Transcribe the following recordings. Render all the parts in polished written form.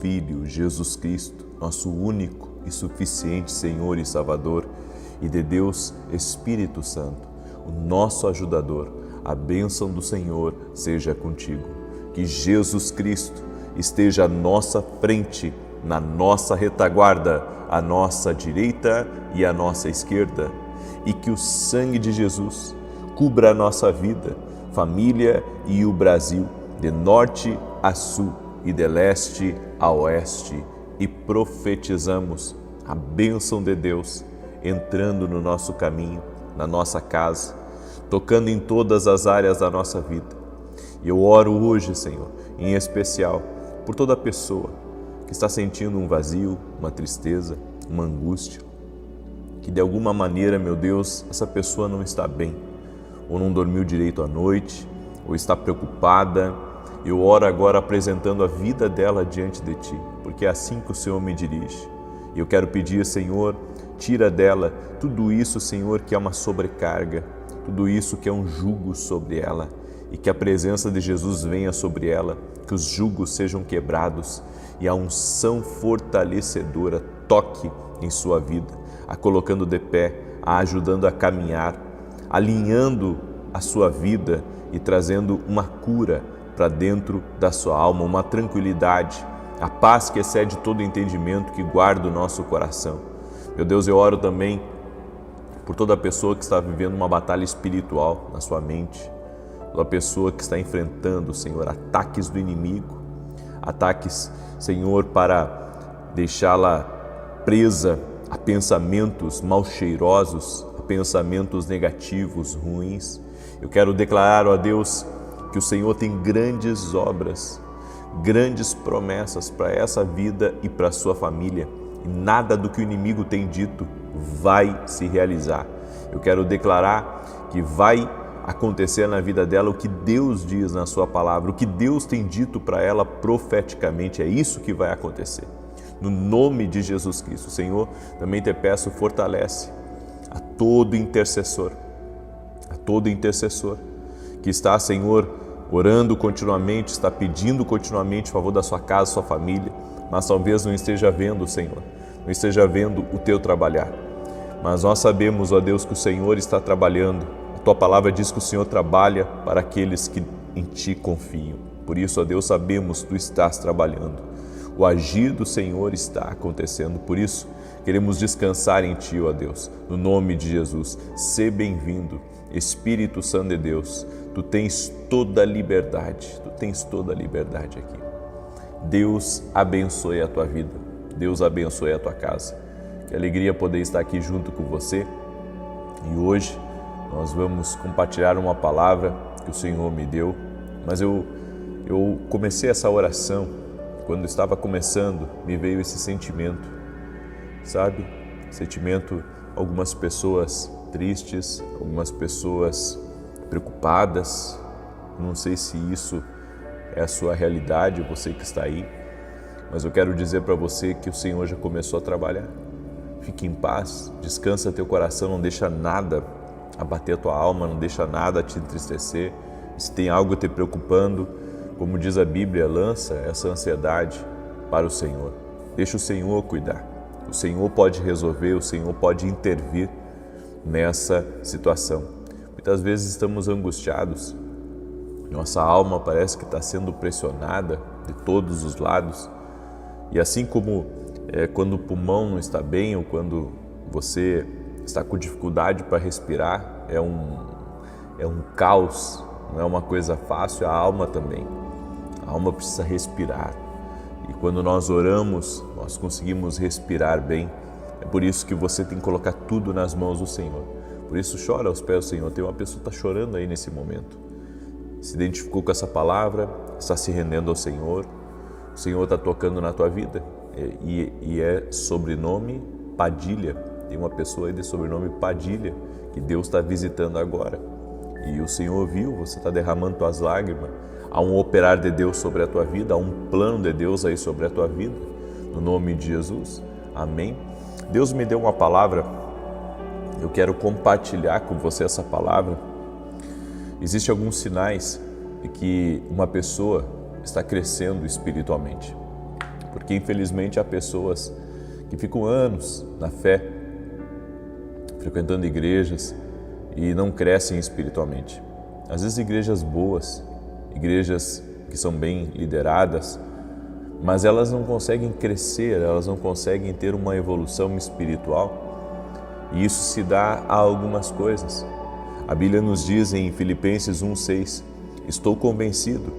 Filho Jesus Cristo, nosso único e suficiente Senhor e Salvador, e de Deus Espírito Santo, o nosso ajudador, a bênção do Senhor seja contigo. Que Jesus Cristo esteja à nossa frente, na nossa retaguarda, à nossa direita e à nossa esquerda, e que o sangue de Jesus cubra a nossa vida, família e o Brasil, de norte a sul e de leste a oeste, e profetizamos a bênção de Deus entrando no nosso caminho, na nossa casa, tocando em todas as áreas da nossa vida. E eu oro hoje, Senhor, em especial por toda pessoa que está sentindo um vazio, uma tristeza, uma angústia, que de alguma maneira, meu Deus, essa pessoa não está bem, ou não dormiu direito à noite, ou está preocupada. Eu oro agora apresentando a vida dela diante de Ti, porque é assim que o Senhor me dirige. Eu quero pedir, Senhor, tira dela tudo isso, Senhor, que é uma sobrecarga, tudo isso que é um jugo sobre ela, e que a presença de Jesus venha sobre ela, que os jugos sejam quebrados e a unção fortalecedora toque em sua vida, a colocando de pé, a ajudando a caminhar, alinhando a sua vida e trazendo uma cura para dentro da sua alma, uma tranquilidade, a paz que excede todo entendimento, que guarda o nosso coração. Meu Deus, eu oro também por toda pessoa que está vivendo uma batalha espiritual na sua mente, toda pessoa que está enfrentando, Senhor, ataques do inimigo, ataques, Senhor, para deixá-la presa a pensamentos mal cheirosos, a pensamentos negativos, ruins. Eu quero declarar, ó Deus, que o Senhor tem grandes obras, grandes promessas para essa vida e para a sua família. E nada do que o inimigo tem dito vai se realizar. Eu quero declarar que vai acontecer na vida dela o que Deus diz na sua palavra, o que Deus tem dito para ela profeticamente. É isso que vai acontecer. No nome de Jesus Cristo, Senhor, também te peço, fortalece a todo intercessor que está, Senhor, orando continuamente, está pedindo continuamente a favor da sua casa, sua família, mas talvez não esteja vendo, Senhor, não esteja vendo o teu trabalhar. Mas nós sabemos, ó Deus, que o Senhor está trabalhando. A tua palavra diz que o Senhor trabalha para aqueles que em ti confiam. Por isso, ó Deus, sabemos que tu estás trabalhando. O agir do Senhor está acontecendo. Por isso, queremos descansar em ti, ó Deus, no nome de Jesus. Sê bem-vindo, Espírito Santo de Deus. Tu tens toda a liberdade, aqui. Deus abençoe a tua vida, Deus abençoe a tua casa. Que alegria poder estar aqui junto com você. E hoje nós vamos compartilhar uma palavra que o Senhor me deu, mas eu comecei essa oração, quando estava começando, me veio esse sentimento, sabe? Sentimento, algumas pessoas tristes, algumas pessoas preocupadas. Não sei se isso é a sua realidade, você que está aí, mas eu quero dizer para você que o Senhor já começou a trabalhar. Fique em paz, descansa teu coração, não deixa nada abater a tua alma, não deixa nada te entristecer. Se tem algo te preocupando, como diz a Bíblia, lança essa ansiedade para o Senhor. Deixa o Senhor cuidar. O Senhor pode resolver, o Senhor pode intervir nessa situação. Muitas vezes estamos angustiados, nossa alma parece que está sendo pressionada de todos os lados. E assim como quando o pulmão não está bem ou quando você está com dificuldade para respirar, é um caos, não é uma coisa fácil, a alma também. A alma precisa respirar. E quando nós oramos, nós conseguimos respirar bem. É por isso que você tem que colocar tudo nas mãos do Senhor. Por isso, chora aos pés do Senhor. Tem uma pessoa que está chorando aí nesse momento. Se identificou com essa palavra, está se rendendo ao Senhor. O Senhor está tocando na tua vida. E é sobrenome Padilha. Tem uma pessoa aí de sobrenome Padilha que Deus está visitando agora. E o Senhor viu, você está derramando tuas lágrimas. Há um operar de Deus sobre a tua vida, há um plano de Deus aí sobre a tua vida. No nome de Jesus. Amém. Deus me deu uma palavra, eu quero compartilhar com você essa palavra. Existem alguns sinais de que uma pessoa está crescendo espiritualmente. Porque infelizmente há pessoas que ficam anos na fé, frequentando igrejas e não crescem espiritualmente. Às vezes igrejas boas, igrejas que são bem lideradas, mas elas não conseguem crescer, elas não conseguem ter uma evolução espiritual. E isso se dá a algumas coisas. A Bíblia nos diz em Filipenses 1,6: estou convencido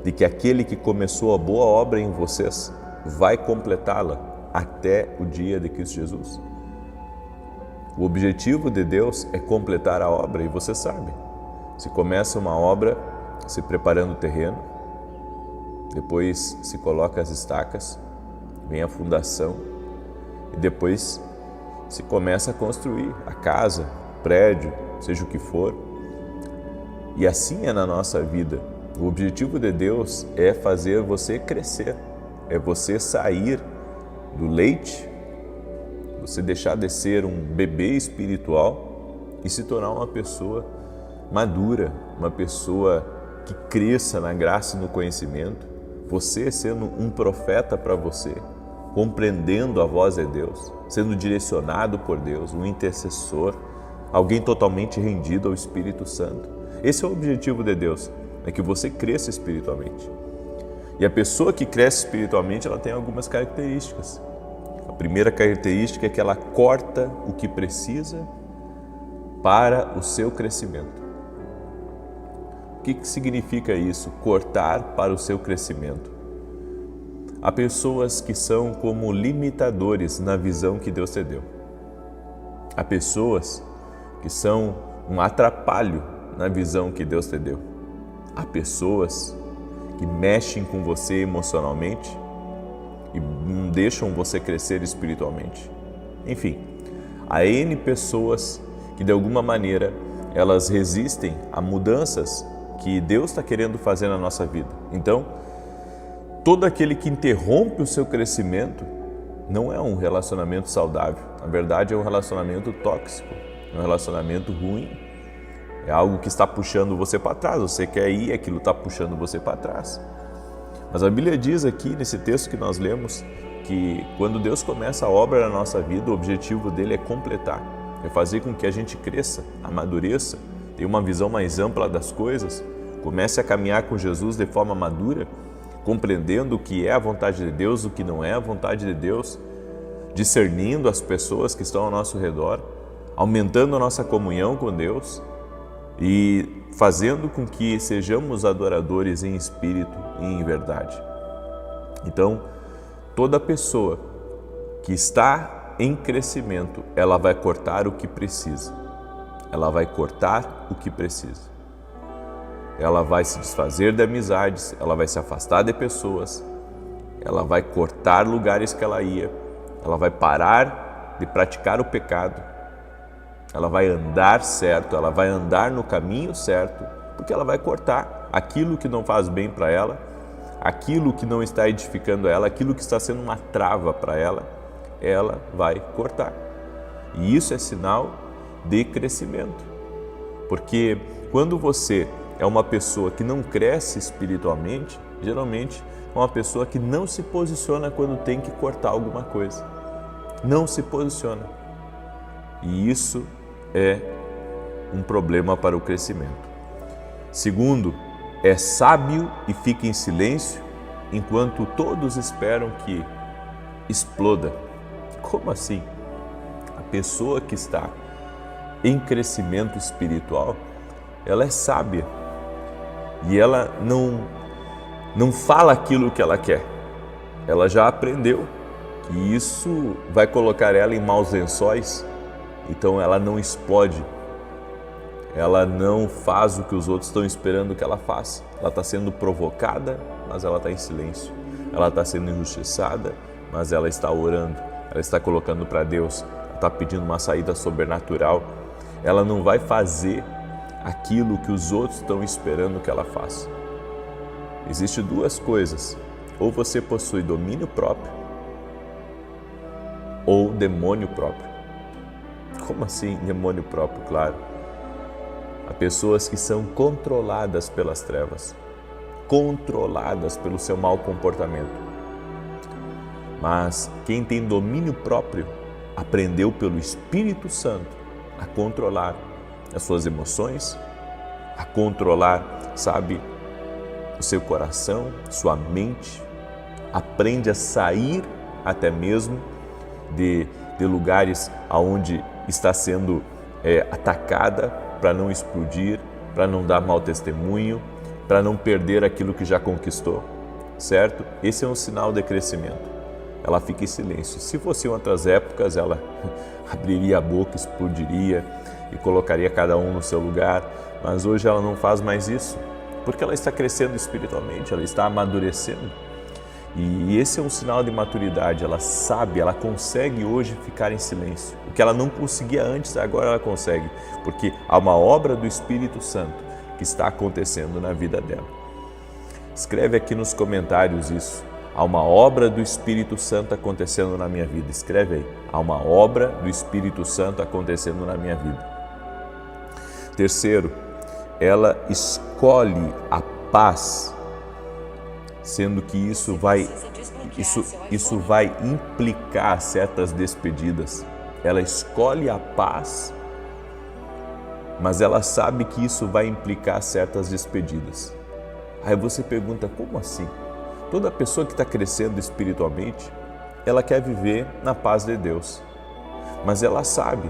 de que aquele que começou a boa obra em vocês vai completá-la até o dia de Cristo Jesus. O objetivo de Deus é completar a obra, e você sabe, se começa uma obra se preparando o terreno, depois se coloca as estacas, vem a fundação e depois se começa a construir a casa, o prédio, seja o que for. E assim é na nossa vida. O objetivo de Deus é fazer você crescer, é você sair do leite, você deixar de ser um bebê espiritual e se tornar uma pessoa madura, uma pessoa que cresça na graça e no conhecimento, você sendo um profeta para você, compreendendo a voz de Deus, sendo direcionado por Deus, um intercessor, alguém totalmente rendido ao Espírito Santo. Esse é o objetivo de Deus, é que você cresça espiritualmente. E a pessoa que cresce espiritualmente, ela tem algumas características. A primeira característica é que ela corta o que precisa para o seu crescimento. O que significa isso? Cortar para o seu crescimento. Há pessoas que são como limitadores na visão que Deus te deu. Há pessoas que são um atrapalho na visão que Deus te deu. Há pessoas que mexem com você emocionalmente e não deixam você crescer espiritualmente. Enfim, há N pessoas que de alguma maneira elas resistem a mudanças que Deus está querendo fazer na nossa vida. Então, todo aquele que interrompe o seu crescimento não é um relacionamento saudável. Na verdade, é um relacionamento tóxico, é um relacionamento ruim. É algo que está puxando você para trás. Você quer ir, aquilo está puxando você para trás. Mas a Bíblia diz aqui, nesse texto que nós lemos, que quando Deus começa a obra na nossa vida, o objetivo dele é completar, é fazer com que a gente cresça, amadureça, tenha uma visão mais ampla das coisas, comece a caminhar com Jesus de forma madura, compreendendo o que é a vontade de Deus, o que não é a vontade de Deus, discernindo as pessoas que estão ao nosso redor, aumentando a nossa comunhão com Deus e fazendo com que sejamos adoradores em espírito e em verdade. Então, toda pessoa que está em crescimento, ela vai cortar o que precisa. Ela vai cortar o que precisa. Ela vai se desfazer de amizades, ela vai se afastar de pessoas, ela vai cortar lugares que ela ia, ela vai parar de praticar o pecado, ela vai andar certo, ela vai andar no caminho certo, porque ela vai cortar aquilo que não faz bem para ela, aquilo que não está edificando ela, aquilo que está sendo uma trava para ela vai cortar. E isso é sinal de crescimento, porque quando você é uma pessoa que não cresce espiritualmente, geralmente é uma pessoa que não se posiciona quando tem que cortar alguma coisa. Não se posiciona. E isso é um problema para o crescimento. Segundo, é sábio e fica em silêncio enquanto todos esperam que exploda. Como assim? A pessoa que está em crescimento espiritual, ela é sábia e ela não fala aquilo que ela quer. Ela já aprendeu que isso vai colocar ela em maus lençóis, então ela não explode. Ela não faz o que os outros estão esperando que ela faça. Ela está sendo provocada, mas ela está em silêncio. Ela está sendo injustiçada, mas ela está orando. Ela está colocando para Deus. Ela está pedindo uma saída sobrenatural. Ela não vai fazer aquilo que os outros estão esperando que ela faça. Existem duas coisas. Ou você possui domínio próprio, ou demônio próprio. Como assim demônio próprio? Claro. Há pessoas que são controladas pelas trevas, controladas pelo seu mau comportamento. Mas quem tem domínio próprio aprendeu pelo Espírito Santo a controlar as suas emoções, a controlar, sabe, o seu coração, sua mente, aprende a sair até mesmo de lugares onde está sendo atacada para não explodir, para não dar mau testemunho, para não perder aquilo que já conquistou, certo? Esse é um sinal de crescimento. Ela fica em silêncio. Se fosse em outras épocas, ela abriria a boca, explodiria e colocaria cada um no seu lugar, mas hoje ela não faz mais isso, porque ela está crescendo espiritualmente, ela está amadurecendo. E esse é um sinal de maturidade. Ela sabe, ela consegue hoje ficar em silêncio. O que ela não conseguia antes, agora ela consegue, porque há uma obra do Espírito Santo que está acontecendo na vida dela. Escreve aqui nos comentários isso. Há uma obra do Espírito Santo acontecendo na minha vida. Escreve aí. Há uma obra do Espírito Santo acontecendo na minha vida. Terceiro, ela escolhe a paz, sendo que isso vai implicar certas despedidas. Ela escolhe a paz, mas ela sabe que isso vai implicar certas despedidas. Aí você pergunta, como assim? Toda pessoa que está crescendo espiritualmente, ela quer viver na paz de Deus. Mas ela sabe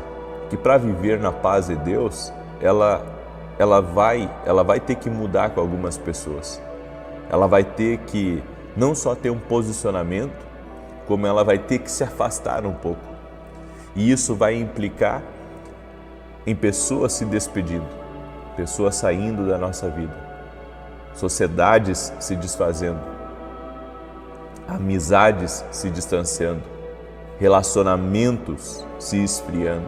que para viver na paz de Deus, ela vai ter que mudar com algumas pessoas. Ela vai ter que não só ter um posicionamento, como ela vai ter que se afastar um pouco. E isso vai implicar em pessoas se despedindo, pessoas saindo da nossa vida, sociedades se desfazendo, amizades se distanciando, relacionamentos se esfriando.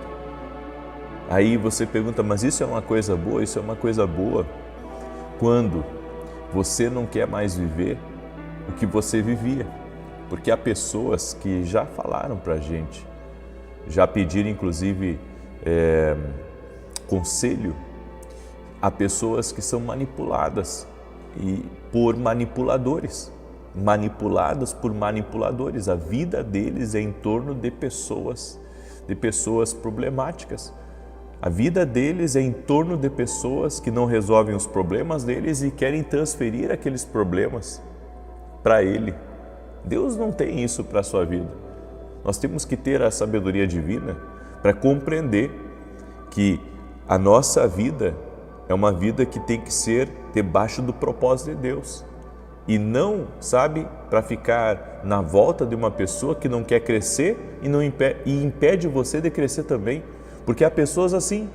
Aí você pergunta, mas isso é uma coisa boa? Isso é uma coisa boa quando você não quer mais viver o que você vivia. Porque há pessoas que já falaram para a gente, já pediram inclusive conselho a pessoas que são manipuladas e por manipuladores, manipuladas por manipuladores. A vida deles é em torno de pessoas problemáticas. A vida deles é em torno de pessoas que não resolvem os problemas deles e querem transferir aqueles problemas para ele. Deus não tem isso para a sua vida. Nós temos que ter a sabedoria divina para compreender que a nossa vida é uma vida que tem que ser debaixo do propósito de Deus. E não, sabe, para ficar na volta de uma pessoa que não quer crescer e impede você de crescer também. Porque há pessoas assim,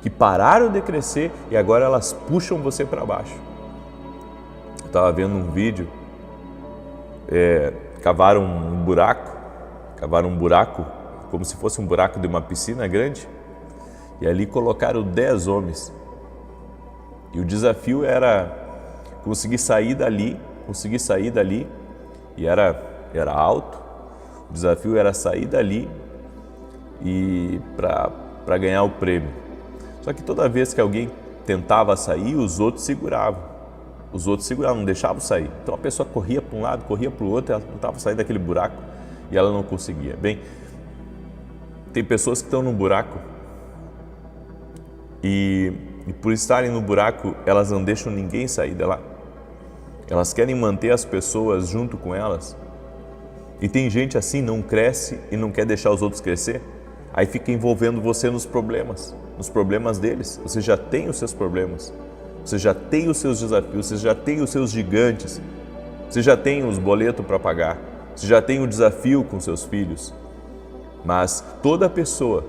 que pararam de crescer e agora elas puxam você para baixo. Eu estava vendo um vídeo, cavaram um buraco como se fosse um buraco de uma piscina grande, e ali colocaram 10 homens. E o desafio era conseguir sair dali, e era alto. O desafio era sair dali e para ganhar o prêmio. Só que toda vez que alguém tentava sair, os outros seguravam, não deixavam sair. Então a pessoa corria para um lado, corria para o outro, ela tentava sair daquele buraco e ela não conseguia. Bem, tem pessoas que estão no buraco e por estarem no buraco, elas não deixam ninguém sair de lá. Elas querem manter as pessoas junto com elas. E tem gente assim, não cresce e não quer deixar os outros crescer. Aí fica envolvendo você nos problemas deles. Você já tem os seus problemas, você já tem os seus desafios, você já tem os seus gigantes, você já tem os boletos para pagar, você já tem o desafio com seus filhos. Mas toda pessoa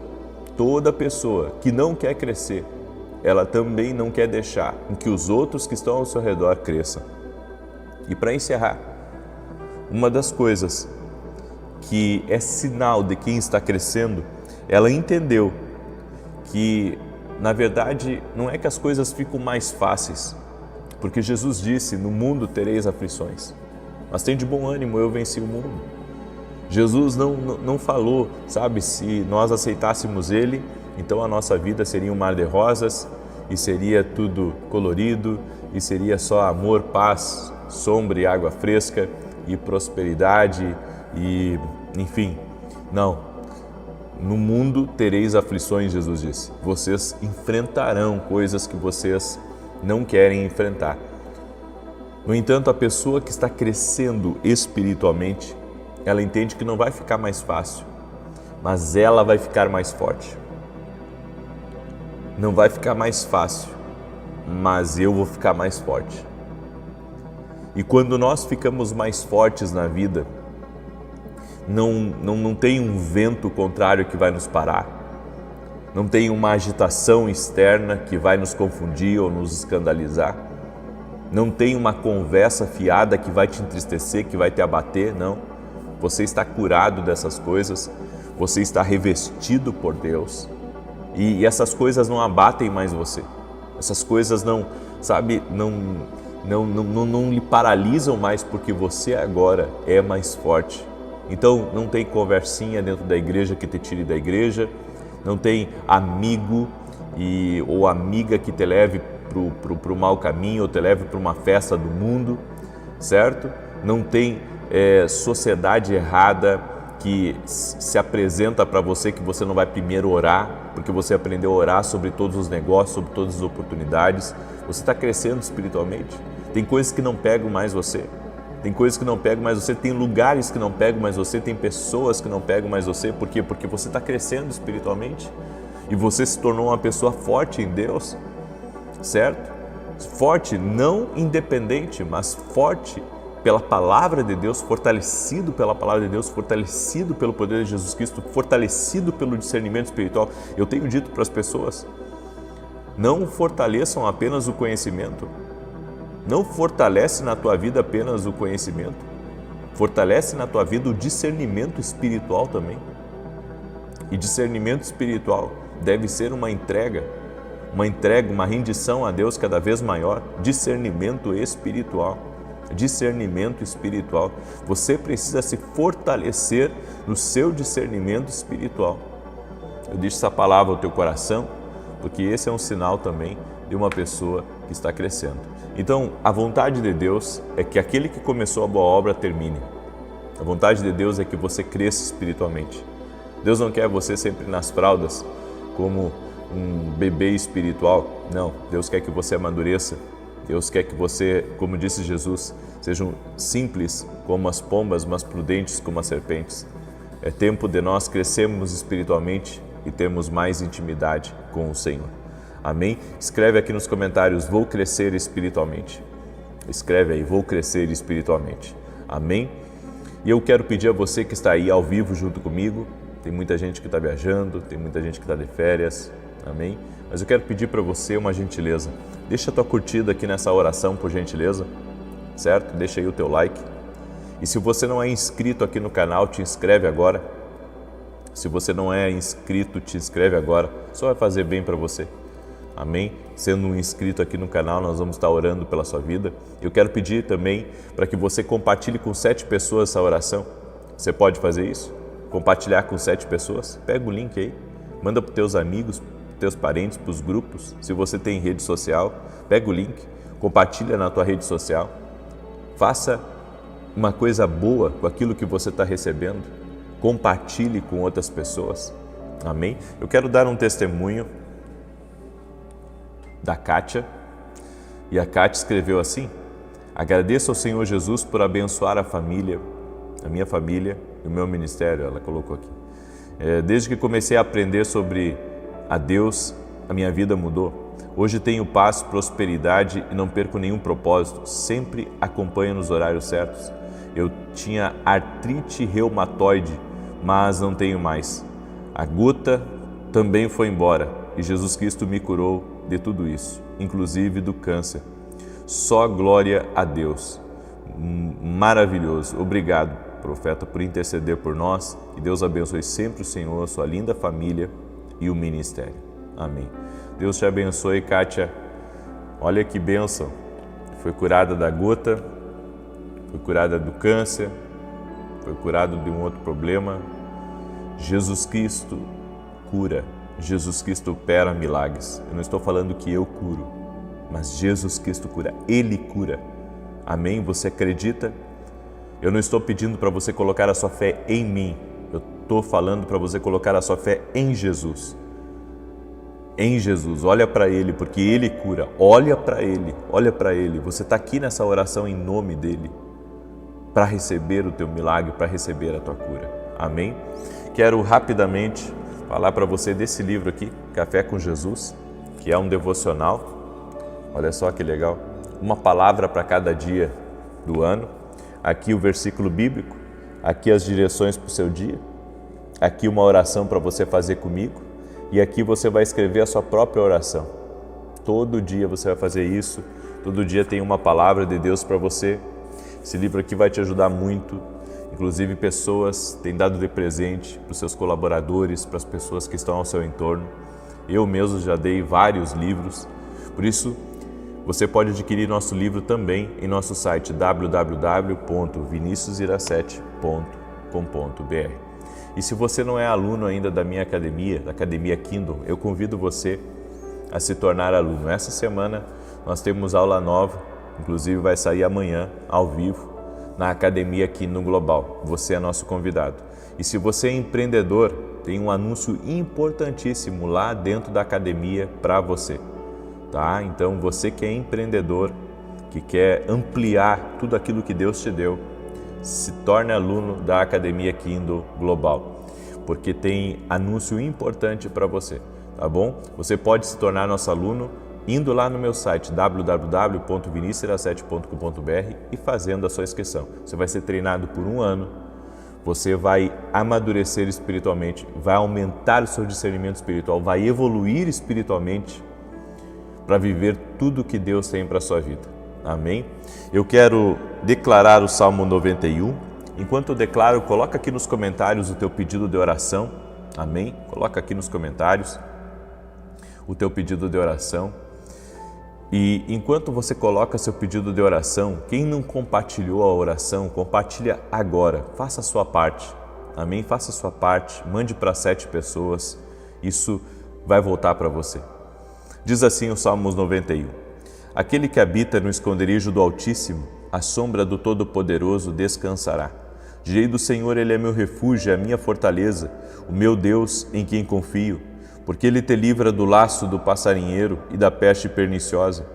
que não quer crescer, ela também não quer deixar que os outros que estão ao seu redor cresçam. E para encerrar, uma das coisas que é sinal de quem está crescendo, ela entendeu que, na verdade, não é que as coisas ficam mais fáceis, porque Jesus disse, no mundo tereis aflições, mas tem de bom ânimo, eu venci o mundo. Jesus não falou, sabe, se nós aceitássemos Ele, então a nossa vida seria um mar de rosas e seria tudo colorido e seria só amor, paz, sombra e água fresca e prosperidade E, enfim, não. No mundo tereis aflições, Jesus disse. Vocês enfrentarão coisas que vocês não querem enfrentar. No entanto, a pessoa que está crescendo espiritualmente, ela entende que não vai ficar mais fácil, mas ela vai ficar mais forte. Não vai ficar mais fácil, mas eu vou ficar mais forte. E quando nós ficamos mais fortes na vida, não tem um vento contrário que vai nos parar, não tem uma agitação externa que vai nos confundir ou nos escandalizar, não tem uma conversa fiada que vai te entristecer, que vai te abater, não. Você está curado dessas coisas, você está revestido por Deus e essas coisas não abatem mais você, essas coisas não lhe paralisam mais, porque você agora é mais forte. Então não tem conversinha dentro da igreja que te tire da igreja, não tem amigo ou amiga que te leve para o mau caminho ou te leve para uma festa do mundo, certo? Não tem sociedade errada que se apresenta para você que você não vai primeiro orar, porque você aprendeu a orar sobre todos os negócios, sobre todas as oportunidades. Você está crescendo espiritualmente. Tem coisas que não pegam mais você. Tem coisas que não pegam mais você, tem lugares que não pegam mais você, tem pessoas que não pegam mais você. Por quê? Porque você está crescendo espiritualmente e você se tornou uma pessoa forte em Deus, certo? Forte, não independente, mas forte pela palavra de Deus, fortalecido pela palavra de Deus, fortalecido pelo poder de Jesus Cristo, fortalecido pelo discernimento espiritual. Eu tenho dito para as pessoas, não fortaleçam apenas o conhecimento, não fortalece na tua vida apenas o conhecimento, fortalece na tua vida o discernimento espiritual também. E discernimento espiritual deve ser uma entrega, uma rendição a Deus cada vez maior. Discernimento espiritual. Discernimento espiritual. Você precisa se fortalecer no seu discernimento espiritual. Eu deixo essa palavra ao teu coração, porque esse é um sinal também de uma pessoa que está crescendo. Então, a vontade de Deus é que aquele que começou a boa obra termine. A vontade de Deus é que você cresça espiritualmente. Deus não quer você sempre nas fraldas, como um bebê espiritual. Não, Deus quer que você amadureça. Deus quer que você, como disse Jesus, sejam simples como as pombas, mas prudentes como as serpentes. É tempo de nós crescermos espiritualmente e termos mais intimidade com o Senhor. Amém? Escreve aqui nos comentários, vou crescer espiritualmente. Escreve aí, vou crescer espiritualmente. Amém? E eu quero pedir a você que está aí ao vivo junto comigo, tem muita gente que está viajando, tem muita gente que está de férias, amém? Mas eu quero pedir para você uma gentileza. Deixa a tua curtida aqui nessa oração, por gentileza, certo? Deixa aí o teu like. E se você não é inscrito aqui no canal, te inscreve agora. Se você não é inscrito, te inscreve agora. Só vai fazer bem para você. Amém? Sendo um inscrito aqui no canal, nós vamos estar orando pela sua vida. Eu quero pedir também para que você compartilhe com 7 pessoas essa oração. Você pode fazer isso? Compartilhar com 7 pessoas? Pega o link aí, manda para os teus amigos, teus parentes, para os grupos. Se você tem rede social, pega o link, compartilha na tua rede social. Faça uma coisa boa com aquilo que você está recebendo. Compartilhe com outras pessoas. Amém? Eu quero dar um testemunho da Kátia. E a Kátia escreveu assim: agradeço ao Senhor Jesus por abençoar a família, a minha família e o meu ministério. Ela colocou aqui. Desde que comecei a aprender sobre a Deus, a minha vida mudou. Hoje tenho paz, prosperidade e não perco nenhum propósito. Sempre acompanho nos horários certos. Eu tinha artrite reumatoide, mas não tenho mais. A gota também foi embora e Jesus Cristo me curou de tudo isso, inclusive do câncer. Só glória a Deus. Maravilhoso. Obrigado, profeta, por interceder por nós. Que Deus abençoe sempre o Senhor, a sua linda família e o ministério. Amém. Deus te abençoe, Kátia. Olha que bênção. Foi curada da gota, foi curada do câncer, foi curada de um outro problema. Jesus Cristo cura. Jesus Cristo opera milagres. Eu não estou falando que eu curo, mas Jesus Cristo cura. Ele cura. Amém? Você acredita? Eu não estou pedindo para você colocar a sua fé em mim. Eu estou falando para você colocar a sua fé em Jesus. Em Jesus, olha para Ele, porque Ele cura. Olha para Ele, olha para Ele. Você está aqui nessa oração em nome dEle, para receber o teu milagre, para receber a tua cura. Amém? Quero rapidamente falar para você desse livro aqui, Café com Jesus, que é um devocional. Olha só que legal. Uma palavra para cada dia do ano. Aqui o versículo bíblico, aqui as direções para o seu dia, aqui uma oração para você fazer comigo e aqui você vai escrever a sua própria oração. Todo dia você vai fazer isso, todo dia tem uma palavra de Deus para você. Esse livro aqui vai te ajudar muito, inclusive pessoas têm dado de presente para os seus colaboradores, para as pessoas que estão ao seu entorno. Eu mesmo já dei vários livros, por isso você pode adquirir nosso livro também em nosso site www.viniciusiracete.com.br. E se você não é aluno ainda da minha academia, da Academia Kindle, eu convido você a se tornar aluno. Essa semana nós temos aula nova, inclusive vai sair amanhã ao vivo na Academia Kindle Global. Você é nosso convidado. E se você é empreendedor, tem um anúncio importantíssimo lá dentro da academia para você. Tá? Então, você que é empreendedor, que quer ampliar tudo aquilo que Deus te deu, se torne aluno da Academia Kindle Global, porque tem anúncio importante para você, tá bom? Você pode se tornar nosso aluno indo lá no meu site www.viniciusiracete.com.br e fazendo a sua inscrição. Você vai ser treinado por 1 ano, você vai amadurecer espiritualmente, vai aumentar o seu discernimento espiritual, vai evoluir espiritualmente, para viver tudo que Deus tem para a sua vida. Amém? Eu quero declarar o Salmo 91. Enquanto eu declaro, coloca aqui nos comentários o teu pedido de oração. Amém? Coloca aqui nos comentários o teu pedido de oração. E enquanto você coloca seu pedido de oração, quem não compartilhou a oração, compartilha agora. Faça a sua parte. Amém? Faça a sua parte. Mande para 7 pessoas. Isso vai voltar para você. Diz assim o Salmos 91. Aquele que habita no esconderijo do Altíssimo, à sombra do Todo-Poderoso descansará. Direi do Senhor, Ele é meu refúgio, a minha fortaleza, o meu Deus em quem confio, porque Ele te livra do laço do passarinheiro e da peste perniciosa.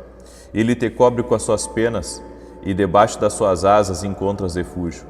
Ele te cobre com as suas penas e debaixo das suas asas encontras refúgio.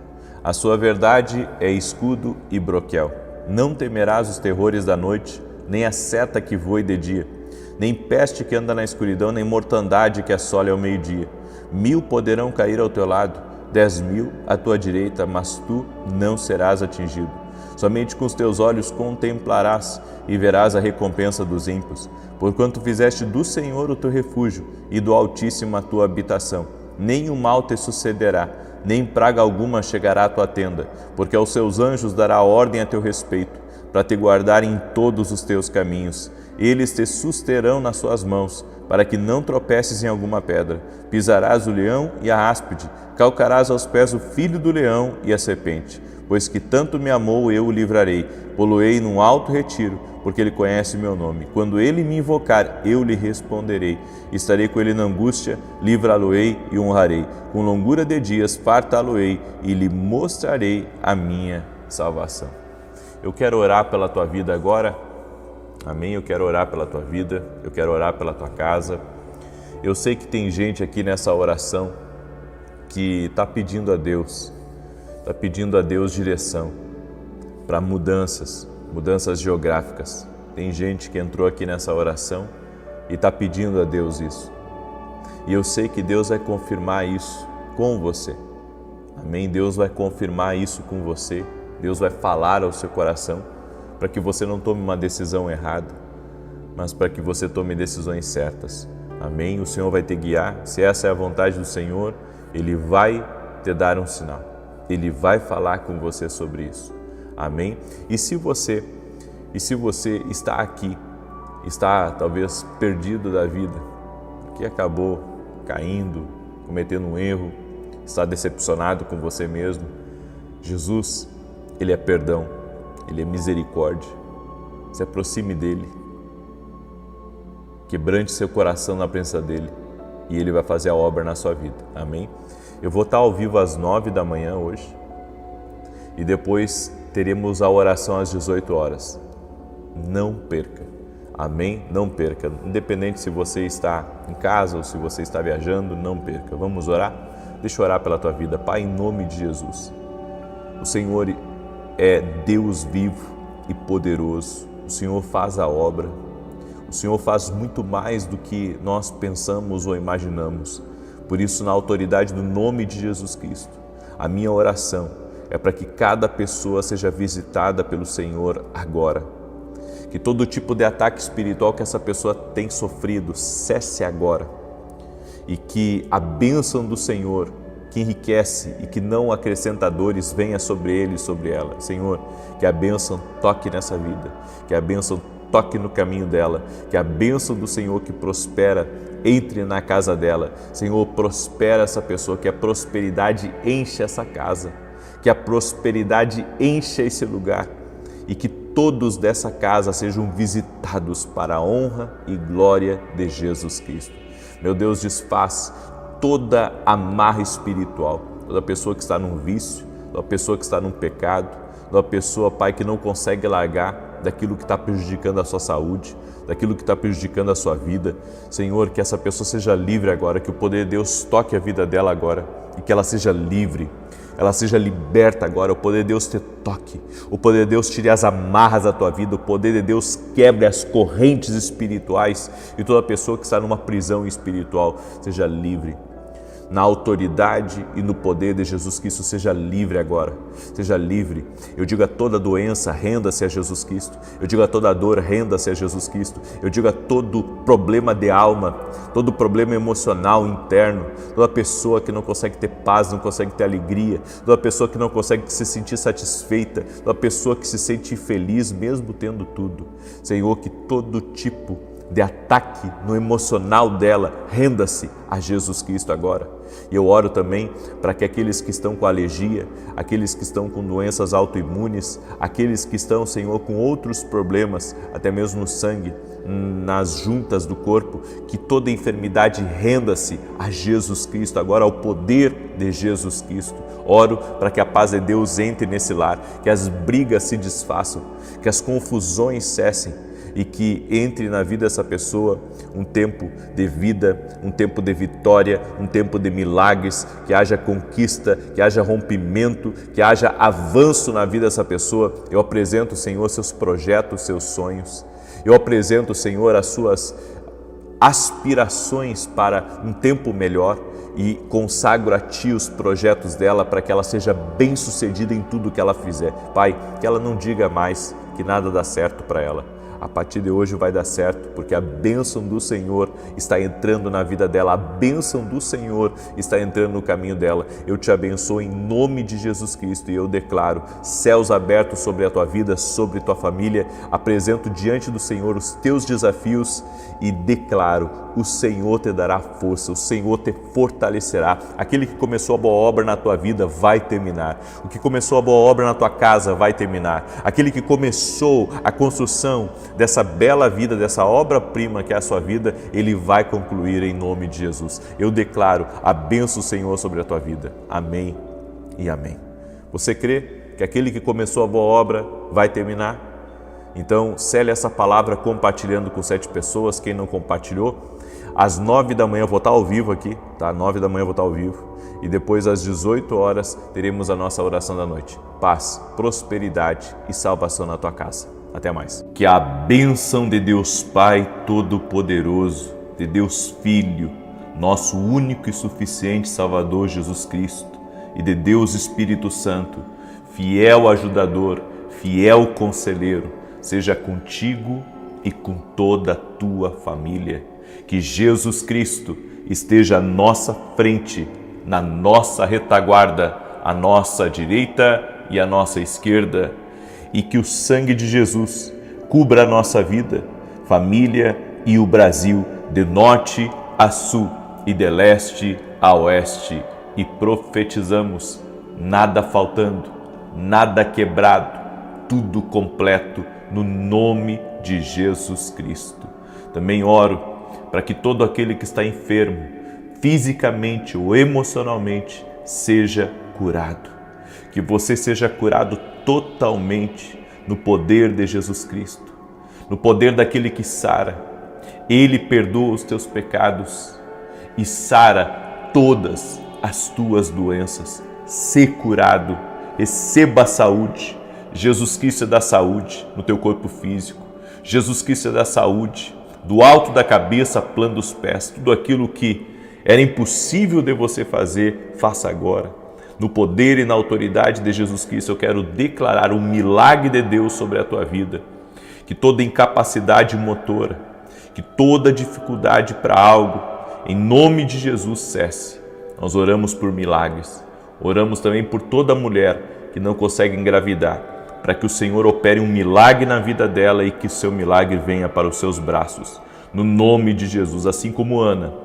A sua verdade é escudo e broquel. Não temerás os terrores da noite, nem a seta que voe de dia, nem peste que anda na escuridão, nem mortandade que assole ao meio-dia. 1000 poderão cair ao teu lado, 10.000 à tua direita, mas tu não serás atingido. Somente com os teus olhos contemplarás e verás a recompensa dos ímpios, porquanto fizeste do Senhor o teu refúgio e do Altíssimo a tua habitação. Nenhum mal te sucederá, nem praga alguma chegará à tua tenda, porque aos seus anjos dará ordem a teu respeito, para te guardar em todos os teus caminhos. Eles te susterão nas suas mãos, para que não tropeces em alguma pedra. Pisarás o leão e a áspide, calcarás aos pés o filho do leão e a serpente. Pois que tanto me amou, eu o livrarei, pô-lo-ei num alto retiro, porque ele conhece meu nome. Quando ele me invocar, eu lhe responderei. Estarei com ele na angústia, livrá-lo-ei e honrarei. Com longura de dias, fartá-lo-ei e lhe mostrarei a minha salvação. Eu quero orar pela tua vida agora. Amém? Eu quero orar pela tua vida, eu quero orar pela tua casa. Eu sei que tem gente aqui nessa oração que está pedindo a Deus direção para mudanças geográficas. Tem gente que entrou aqui nessa oração e está pedindo a Deus isso. E eu sei que Deus vai confirmar isso com você. Amém? Deus vai confirmar isso com você. Deus vai falar ao seu coração, para que você não tome uma decisão errada, mas para que você tome decisões certas. Amém? O Senhor vai te guiar. Se essa é a vontade do Senhor, Ele vai te dar um sinal. Ele vai falar com você sobre isso. Amém? E se você está aqui, está talvez perdido da vida, que acabou caindo, cometendo um erro, está decepcionado com você mesmo, Jesus, Ele é perdão. Ele é misericórdia. Se aproxime dele. Quebrante seu coração na presença dele e ele vai fazer a obra na sua vida. Amém? Eu vou estar ao vivo às 9 da manhã hoje e depois teremos a oração às 18 horas. Não perca. Amém? Não perca. Independente se você está em casa ou se você está viajando, não perca. Vamos orar? Deixa eu orar pela tua vida. Pai, em nome de Jesus. O Senhor é Deus vivo e poderoso. O Senhor faz a obra. O Senhor faz muito mais do que nós pensamos ou imaginamos. Por isso, na autoridade do nome de Jesus Cristo, a minha oração é para que cada pessoa seja visitada pelo Senhor agora. Que todo tipo de ataque espiritual que essa pessoa tem sofrido cesse agora. E que a bênção do Senhor, que enriquece e que não acrescenta dores, venha sobre ele e sobre ela. Senhor, que a bênção toque nessa vida, que a bênção toque no caminho dela, que a bênção do Senhor que prospera entre na casa dela. Senhor, prospera essa pessoa, que a prosperidade enche essa casa, que a prosperidade enche esse lugar e que todos dessa casa sejam visitados para a honra e glória de Jesus Cristo. Meu Deus, desfaz toda amarra espiritual, toda pessoa que está num vício, toda pessoa que está num pecado, toda pessoa, Pai, que não consegue largar daquilo que está prejudicando a sua saúde, daquilo que está prejudicando a sua vida. Senhor, que essa pessoa seja livre agora, que o poder de Deus toque a vida dela agora e que ela seja livre, ela seja liberta agora, o poder de Deus te toque, o poder de Deus tire as amarras da tua vida, o poder de Deus quebre as correntes espirituais e toda pessoa que está numa prisão espiritual seja livre. Na autoridade e no poder de Jesus Cristo, seja livre agora, seja livre. Eu digo a toda doença, renda-se a Jesus Cristo. Eu digo a toda dor, renda-se a Jesus Cristo. Eu digo a todo problema de alma, todo problema emocional interno, toda pessoa que não consegue ter paz, não consegue ter alegria, toda pessoa que não consegue se sentir satisfeita, toda pessoa que se sente infeliz mesmo tendo tudo. Senhor, que todo tipo de ataque no emocional dela, renda-se a Jesus Cristo agora. E eu oro também para que aqueles que estão com alergia, aqueles que estão com doenças autoimunes, aqueles que estão, Senhor, com outros problemas, até mesmo no sangue, nas juntas do corpo, que toda enfermidade renda-se a Jesus Cristo agora, ao poder de Jesus Cristo. Oro para que a paz de Deus entre nesse lar, que as brigas se desfaçam, que as confusões cessem, e que entre na vida dessa pessoa um tempo de vida, um tempo de vitória, um tempo de milagres, que haja conquista, que haja rompimento, que haja avanço na vida dessa pessoa. Eu apresento, Senhor, seus projetos, seus sonhos. Eu apresento, Senhor, as suas aspirações para um tempo melhor e consagro a Ti os projetos dela para que ela seja bem-sucedida em tudo que ela fizer. Pai, que ela não diga mais que nada dá certo para ela. A partir de hoje vai dar certo, porque a bênção do Senhor está entrando na vida dela, a bênção do Senhor está entrando no caminho dela. Eu te abençoo em nome de Jesus Cristo e eu declaro céus abertos sobre a tua vida, sobre tua família. Apresento diante do Senhor os teus desafios e declaro: o Senhor te dará força, o Senhor te fortalecerá. Aquele que começou a boa obra na tua vida vai terminar. O que começou a boa obra na tua casa vai terminar. Aquele que começou a construção dessa bela vida, dessa obra-prima que é a sua vida, ele vai concluir em nome de Jesus. Eu declaro a bênção do Senhor sobre a tua vida. Amém e amém. Você crê que aquele que começou a boa obra vai terminar? Então, cele essa palavra compartilhando com 7 pessoas. Quem não compartilhou, às 9 da manhã eu vou estar ao vivo aqui, tá? 9 da manhã eu vou estar ao vivo. E depois às 18 horas teremos a nossa oração da noite. Paz, prosperidade e salvação na tua casa. Até mais. Que a bênção de Deus Pai Todo-Poderoso, de Deus Filho, nosso único e suficiente Salvador Jesus Cristo, e de Deus Espírito Santo, fiel ajudador, fiel conselheiro, seja contigo e com toda a tua família. Que Jesus Cristo esteja à nossa frente, na nossa retaguarda, à nossa direita e à nossa esquerda, e que o sangue de Jesus cubra a nossa vida, família e o Brasil, de norte a sul e de leste a oeste, e profetizamos: nada faltando, nada quebrado, tudo completo, no nome de Jesus Cristo. Também oro para que todo aquele que está enfermo fisicamente ou emocionalmente, seja curado. Que você seja curado totalmente no poder de Jesus Cristo, no poder daquele que sara. Ele perdoa os teus pecados e sara todas as tuas doenças. Sê curado, receba a saúde. Jesus Cristo é da saúde no teu corpo físico. Jesus Cristo é da saúde, do alto da cabeça, plano dos pés. Tudo aquilo que era impossível de você fazer, faça agora. No poder e na autoridade de Jesus Cristo, eu quero declarar o milagre de Deus sobre a tua vida. Que toda incapacidade motora, que toda dificuldade para algo, em nome de Jesus, cesse. Nós oramos por milagres. Oramos também por toda mulher que não consegue engravidar, para que o Senhor opere um milagre na vida dela e que o seu milagre venha para os seus braços. No nome de Jesus, assim como Ana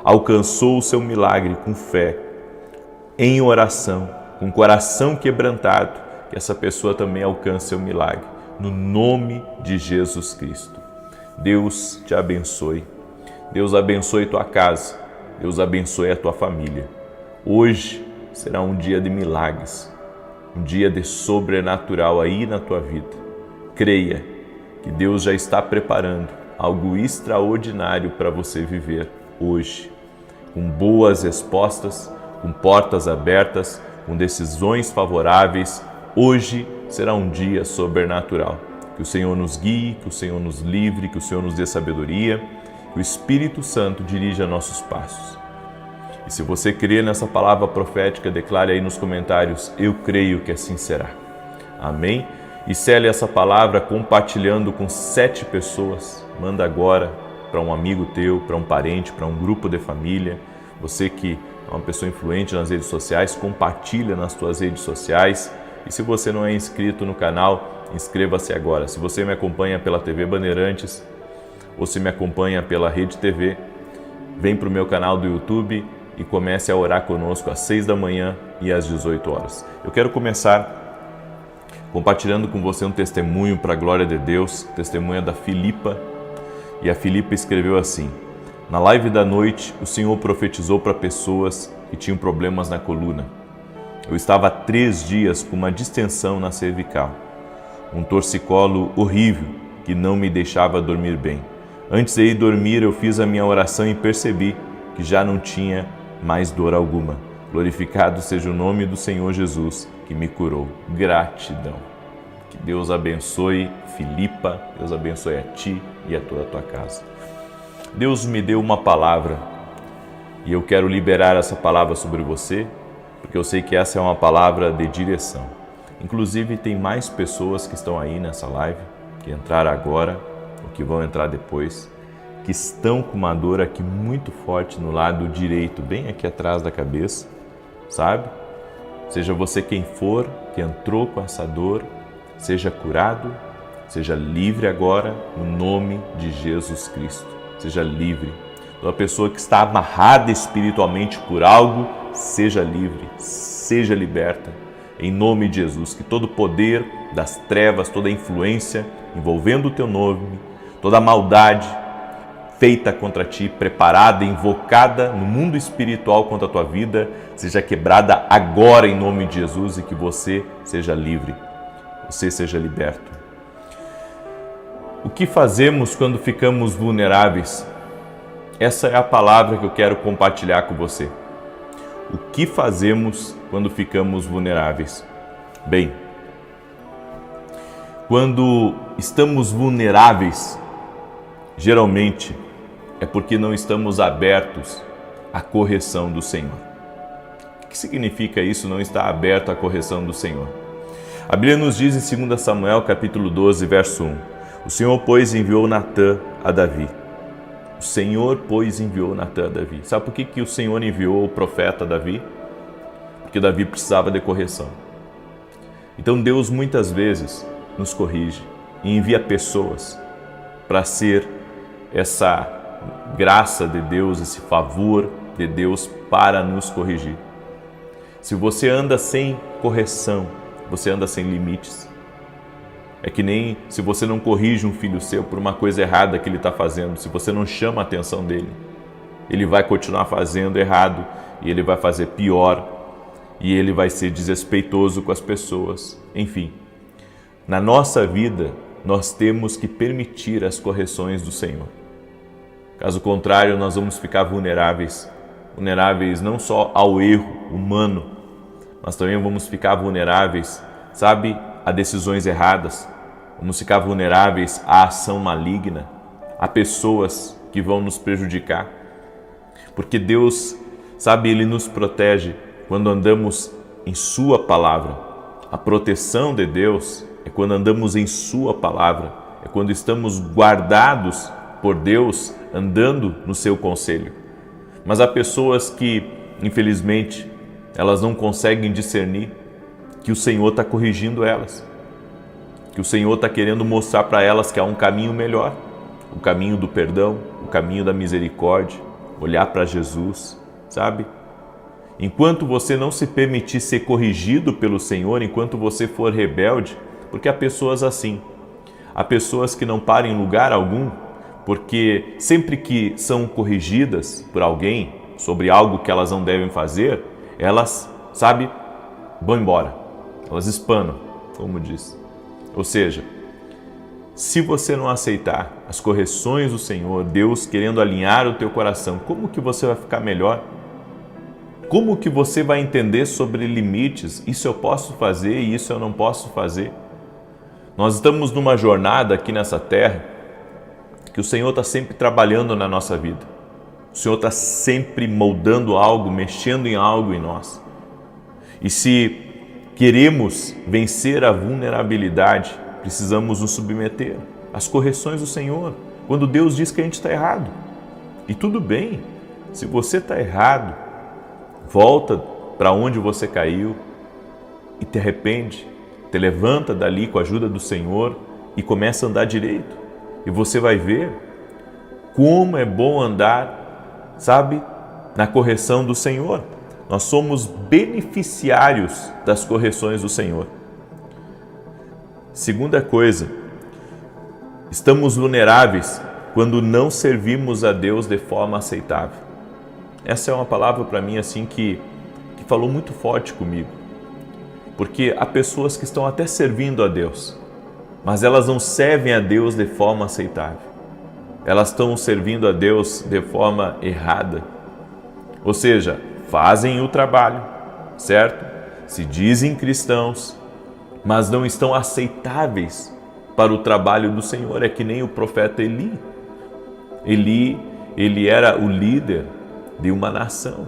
alcançou o seu milagre com fé, em oração, com o coração quebrantado, que essa pessoa também alcance o milagre. No nome de Jesus Cristo. Deus te abençoe. Deus abençoe tua casa. Deus abençoe a tua família. Hoje será um dia de milagres, um dia de sobrenatural aí na tua vida. Creia que Deus já está preparando algo extraordinário para você viver hoje, com boas respostas, com portas abertas, com decisões favoráveis. Hoje será um dia sobrenatural. Que o Senhor nos guie, que o Senhor nos livre, que o Senhor nos dê sabedoria, que o Espírito Santo dirija nossos passos. E se você crê nessa palavra profética, declare aí nos comentários: eu creio que assim será. Amém? E cele essa palavra compartilhando com 7 pessoas. Manda agora para um amigo teu, para um parente, para um grupo de família. Você que é uma pessoa influente nas redes sociais, compartilha nas tuas redes sociais. E se você não é inscrito no canal, inscreva-se agora. Se você me acompanha pela TV Bandeirantes ou se me acompanha pela Rede TV, vem para o meu canal do YouTube e comece a orar conosco às 6 da manhã e às 18 horas. Eu quero começar compartilhando com você um testemunho para a glória de Deus, testemunho da Filipa. E a Filipa escreveu assim: na live da noite, o Senhor profetizou para pessoas que tinham problemas na coluna. Eu estava há 3 dias com uma distensão na cervical, um torcicolo horrível que não me deixava dormir bem. Antes de ir dormir, eu fiz a minha oração e percebi que já não tinha mais dor alguma. Glorificado seja o nome do Senhor Jesus, que me curou. Gratidão. Que Deus abençoe Filipa, Deus abençoe a ti e a toda a tua casa. Deus me deu uma palavra e eu quero liberar essa palavra sobre você, porque eu sei que essa é uma palavra de direção. Inclusive, tem mais pessoas que estão aí nessa live, que entraram agora ou que vão entrar depois, que estão com uma dor aqui muito forte no lado direito, bem aqui atrás da cabeça, sabe? Seja você quem for, que entrou com essa dor, seja curado, seja livre agora, no nome de Jesus Cristo. Seja livre. Toda pessoa que está amarrada espiritualmente por algo, seja livre, seja liberta. Em nome de Jesus, que todo o poder das trevas, toda a influência envolvendo o teu nome, toda a maldade feita contra ti, preparada, invocada no mundo espiritual contra a tua vida, seja quebrada agora em nome de Jesus e que você seja livre, você seja liberto. O que fazemos quando ficamos vulneráveis? Essa é a palavra que eu quero compartilhar com você. O que fazemos quando ficamos vulneráveis? Bem, quando estamos vulneráveis, geralmente é porque não estamos abertos à correção do Senhor. O que significa isso, não estar aberto à correção do Senhor? A Bíblia nos diz em 2 Samuel, capítulo 12, verso 1, o Senhor, pois, enviou Natã a Davi. O Senhor, pois, enviou Natã a Davi. Sabe por que o Senhor enviou o profeta Davi? Porque Davi precisava de correção. Então Deus muitas vezes nos corrige e envia pessoas para ser essa graça de Deus, esse favor de Deus para nos corrigir. Se você anda sem correção, você anda sem limites. É que nem se você não corrige um filho seu por uma coisa errada que ele está fazendo, se você não chama a atenção dele. ele vai continuar fazendo errado e ele vai fazer pior e ele vai ser desrespeitoso com as pessoas. Enfim, na nossa vida, nós temos que permitir as correções do Senhor. Caso contrário, nós vamos ficar vulneráveis não só ao erro humano, mas também vamos ficar vulneráveis, sabe, a decisões erradas. Vamos ficar vulneráveis à ação maligna, a pessoas que vão nos prejudicar. Porque Deus, sabe, Ele nos protege quando andamos em Sua palavra. A proteção de Deus é quando andamos em Sua palavra, é quando estamos guardados por Deus, andando no Seu conselho. Mas há pessoas que, infelizmente, elas não conseguem discernir que o Senhor está corrigindo elas, que o Senhor está querendo mostrar para elas que há um caminho melhor, o caminho do perdão, o caminho da misericórdia, olhar para Jesus, sabe? Enquanto você não se permitir ser corrigido pelo Senhor, enquanto você for rebelde, porque há pessoas assim, há pessoas que não param em lugar algum, porque sempre que são corrigidas por alguém sobre algo que elas não devem fazer, elas, sabe, vão embora, elas espanam, como diz. Ou seja, se você não aceitar as correções do Senhor, Deus querendo alinhar o teu coração, como que você vai ficar melhor? Como que você vai entender sobre limites? Isso eu posso fazer e isso eu não posso fazer. Nós estamos numa jornada aqui nessa terra que o Senhor está sempre trabalhando na nossa vida. O Senhor está sempre moldando algo, mexendo em algo em nós. E se queremos vencer a vulnerabilidade, precisamos nos submeter às correções do Senhor. Quando Deus diz que a gente está errado. E tudo bem, se você está errado, volta para onde você caiu e te arrepende, te levanta dali com a ajuda do Senhor e começa a andar direito. E você vai ver como é bom andar, sabe, na correção do Senhor. Nós somos beneficiários das correções do Senhor. Segunda coisa, estamos vulneráveis quando não servimos a Deus de forma aceitável. Essa é uma palavra para mim assim que falou muito forte comigo. Porque há pessoas que estão até servindo a Deus, mas elas não servem a Deus de forma aceitável. Elas estão servindo a Deus de forma errada. Ou seja, fazem o trabalho, certo? Se dizem cristãos, mas não estão aceitáveis para o trabalho do Senhor. É que nem o profeta Eli. Ele era o líder de uma nação.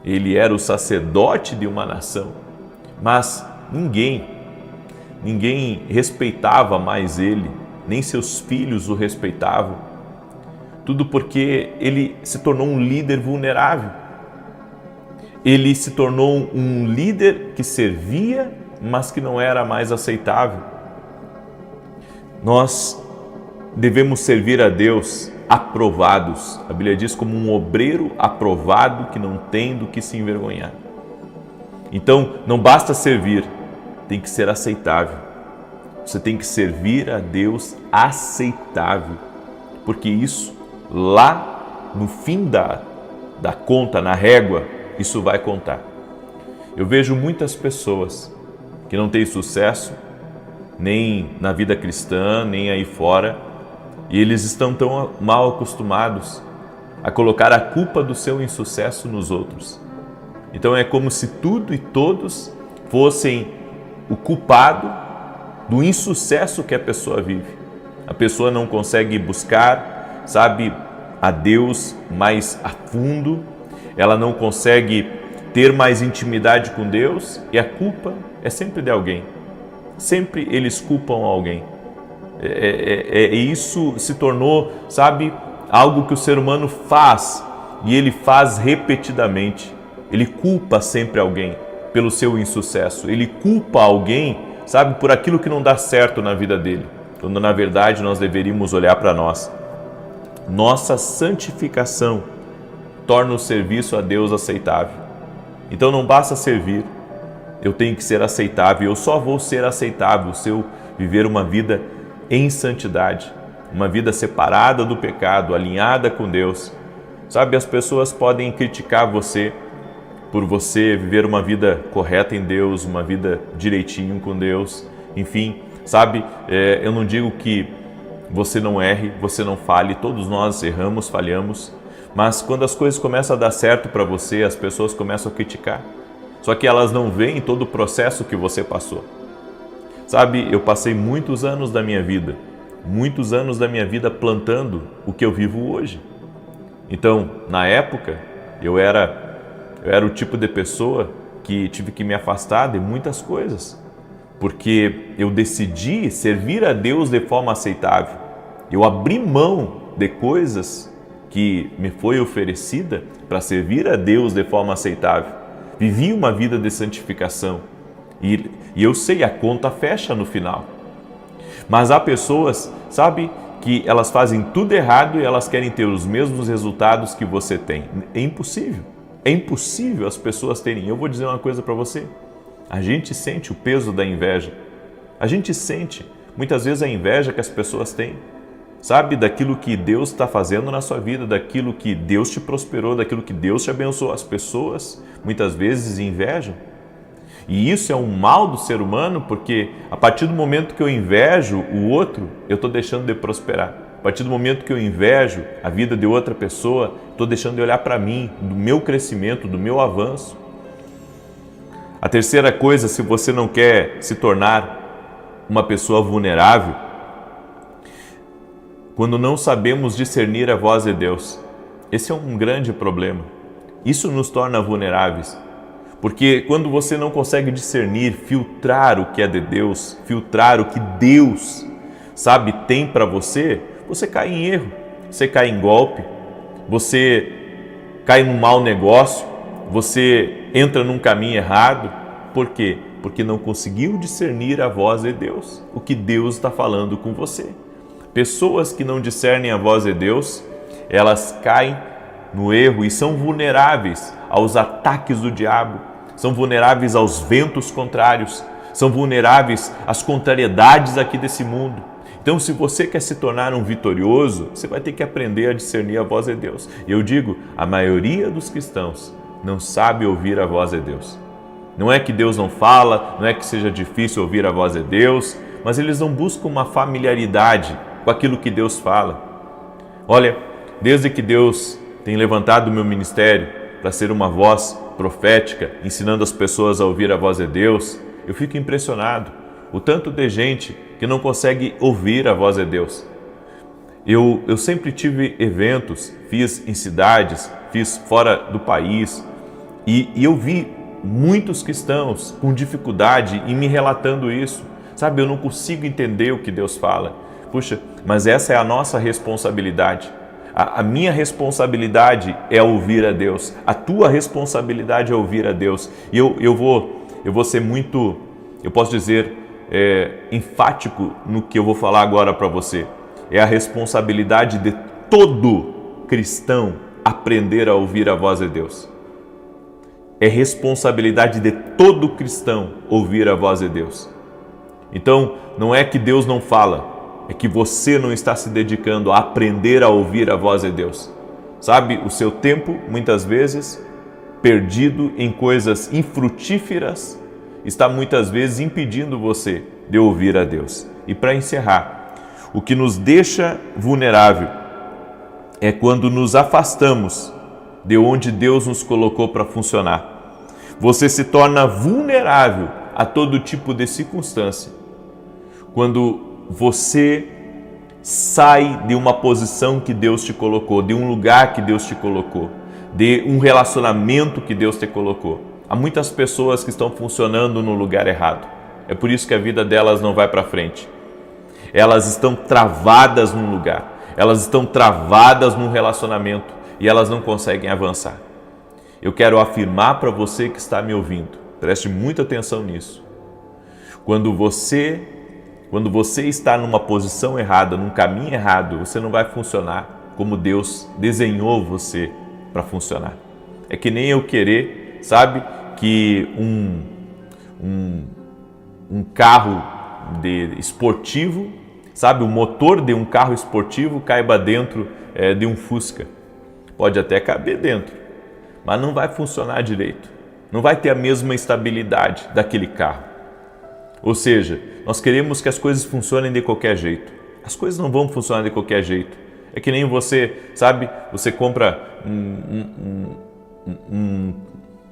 Ele era o sacerdote de uma nação. Mas ninguém respeitava mais ele, nem seus filhos o respeitavam. Tudo porque ele se tornou um líder vulnerável. Ele se tornou um líder que servia, mas que não era mais aceitável. Nós devemos servir a Deus aprovados. A Bíblia diz como um obreiro aprovado que não tem do que se envergonhar. Então, não basta servir, tem que ser aceitável. Você tem que servir a Deus aceitável, porque isso lá no fim da conta, na régua, isso vai contar. Eu vejo muitas pessoas que não têm sucesso, nem na vida cristã, nem aí fora, e eles estão tão mal acostumados a colocar a culpa do seu insucesso nos outros. Então é como se tudo e todos fossem o culpado do insucesso que a pessoa vive. A pessoa não consegue buscar, sabe, a Deus mais a fundo, ela não consegue ter mais intimidade com Deus e a culpa é sempre de alguém. Sempre eles culpam alguém. Isso se tornou, sabe, algo que o ser humano faz e ele faz repetidamente. Ele culpa sempre alguém pelo seu insucesso. Ele culpa alguém, sabe, por aquilo que não dá certo na vida dele. Quando na verdade nós deveríamos olhar para nós. Nossa santificação torna o serviço a Deus aceitável. Então não basta servir, eu tenho que ser aceitável. Eu só vou ser aceitável se eu viver uma vida em santidade, uma vida separada do pecado, alinhada com Deus. Sabe, as pessoas podem criticar você por você viver uma vida correta em Deus, uma vida direitinho com Deus, enfim, sabe, eu não digo que você não erre, você não falhe, todos nós erramos, falhamos, mas quando as coisas começam a dar certo para você, as pessoas começam a criticar, só que elas não veem todo o processo que você passou. Sabe, eu passei muitos anos da minha vida plantando o que eu vivo hoje. Então, na época, eu era o tipo de pessoa que tive que me afastar de muitas coisas, porque eu decidi servir a Deus de forma aceitável. Eu abri mão de coisas que me foi oferecida para servir a Deus de forma aceitável. Vivi uma vida de santificação e eu sei, a conta fecha no final. Mas há pessoas, sabe, que elas fazem tudo errado e elas querem ter os mesmos resultados que você tem. É impossível. É impossível as pessoas terem. Eu vou dizer uma coisa para você. A gente sente o peso da inveja. A gente sente, muitas vezes, a inveja que as pessoas têm. Sabe, daquilo que Deus está fazendo na sua vida, daquilo que Deus te prosperou, daquilo que Deus te abençoou. As pessoas, muitas vezes, invejam. E isso é um mal do ser humano, porque a partir do momento que eu invejo o outro, eu estou deixando de prosperar. A partir do momento que eu invejo a vida de outra pessoa, estou deixando de olhar para mim, do meu crescimento, do meu avanço. A terceira coisa, se você não quer se tornar uma pessoa vulnerável, quando não sabemos discernir a voz de Deus, esse é um grande problema. Isso nos torna vulneráveis, porque quando você não consegue discernir, filtrar o que é de Deus, filtrar o que Deus, sabe, tem para você, você cai em erro, você cai em golpe, você cai num mau negócio, você entra num caminho errado. Por quê? Porque não conseguiu discernir a voz de Deus, o que Deus está falando com você. Pessoas que não discernem a voz de Deus, elas caem no erro e são vulneráveis aos ataques do diabo, são vulneráveis aos ventos contrários, são vulneráveis às contrariedades aqui desse mundo. Então, se você quer se tornar um vitorioso, você vai ter que aprender a discernir a voz de Deus. E eu digo, a maioria dos cristãos não sabe ouvir a voz de Deus. Não é que Deus não fala, não é que seja difícil ouvir a voz de Deus, mas eles não buscam uma familiaridade com aquilo que Deus fala. Olha, desde que Deus tem levantado o meu ministério para ser uma voz profética, ensinando as pessoas a ouvir a voz de Deus, eu fico impressionado. O tanto de gente que não consegue ouvir a voz de Deus. Eu sempre tive eventos, fiz em cidades, fiz fora do país e eu vi muitos cristãos com dificuldade em me relatando isso. Sabe, eu não consigo entender o que Deus fala. Puxa, mas essa é a nossa responsabilidade. A minha responsabilidade é ouvir a Deus. A tua responsabilidade é ouvir a Deus. E eu vou ser muito, eu posso dizer, enfático no que eu vou falar agora para você. É a responsabilidade de todo cristão aprender a ouvir a voz de Deus. É responsabilidade de todo cristão ouvir a voz de Deus. Então, não é que Deus não fala, é que você não está se dedicando a aprender a ouvir a voz de Deus. Sabe, o seu tempo, muitas vezes, perdido em coisas infrutíferas, está muitas vezes impedindo você de ouvir a Deus. E para encerrar, o que nos deixa vulnerável é quando nos afastamos de onde Deus nos colocou para funcionar. Você se torna vulnerável a todo tipo de circunstância quando você sai de uma posição que Deus te colocou, de um lugar que Deus te colocou, de um relacionamento que Deus te colocou. Há muitas pessoas que estão funcionando no lugar errado. É por isso que a vida delas não vai para frente. Elas estão travadas num lugar, elas estão travadas num relacionamento e elas não conseguem avançar. Eu quero afirmar para você que está me ouvindo, preste muita atenção nisso. Quando você está numa posição errada, num caminho errado, você não vai funcionar como Deus desenhou você para funcionar. É que nem eu querer, sabe, que um carro esportivo, sabe, o motor de um carro esportivo caiba dentro de um Fusca. Pode até caber dentro, mas não vai funcionar direito. Não vai ter a mesma estabilidade daquele carro. Ou seja, nós queremos que as coisas funcionem de qualquer jeito. As coisas não vão funcionar de qualquer jeito. É que nem você, sabe, você compra